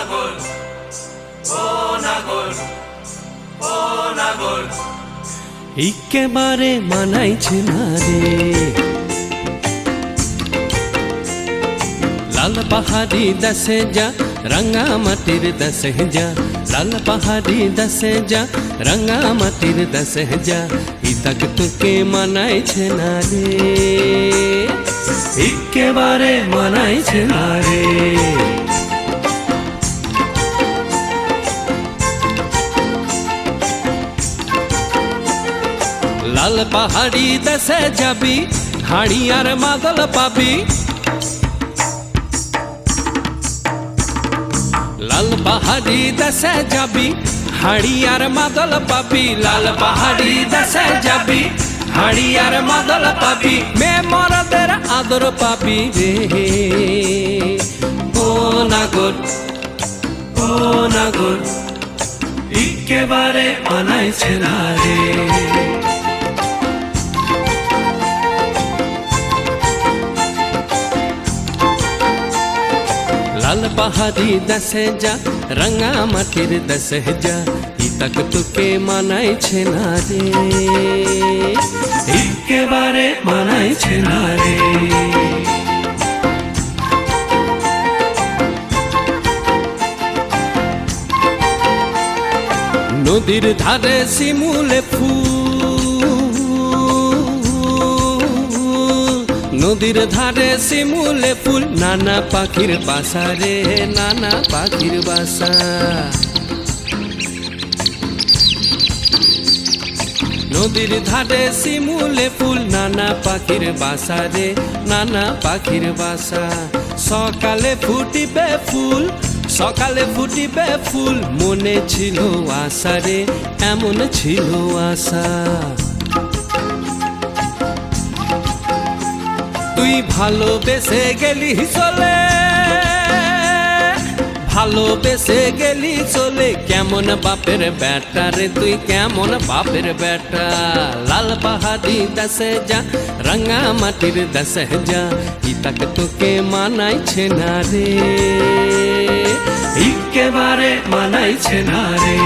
নাগর, ও নাগর, ও নাগর, একেবারে মানাইছে না রে। লাল পাহাড়ি দেশে যা, রাঙা মাটির দেশে যা, লাল পাহাড়ি দেশে যা, রাঙা মাটির দেশে যা, ইতাক তোকে মানাইছে না রে, একেবারে মানাইছে না রে। লাল পাহাড়ি দেশে যাবি, হাড়ি আর মাদল পাবি। লাল পাহাড়ি দেশে যাবি, হাড়ি আর মাদল পাবি। লাল পাহাড়ি দেশে যাবি, হাড়ি আর মাদল পাবি। মে মরদের আদর পাবি রে, ও নাগর, ও নাগর, একেবারে মানাইছে না রে। লাল পাহাড়ি দেশে যা, রাঙা মাটির দেশে যা, ইতাক তোকে মানাইছে না রে, একেবারে মানাইছে না রে। নদীর ধারে শিমুলে ফুল, নদীর ধারে শিমুলে ফুল, নানা পাখির বাসা রে, নানা পাখির বাসা। নদীর ধারে শিমুলে ফুল, নানা পাখির বাসা রে, নানা পাখির বাসা। সকালে ফুটিবে ফুল, সকালে ফুটিবে ফুল, মনে ছিল আশা রে, এমন ছিল আশা। তুই ভালোবেসে গেলি চলে, ভালোবেসে গেলি চলে, কেমন বাপের বেটা রে তুই, কেমন বাপের বেটা। লাল পাহাড়ি দেশে যা, রাঙা মাটির দেশে যা, ইতাক তোকে মানাইছে না রে, একেবারে মানাইছে না রে।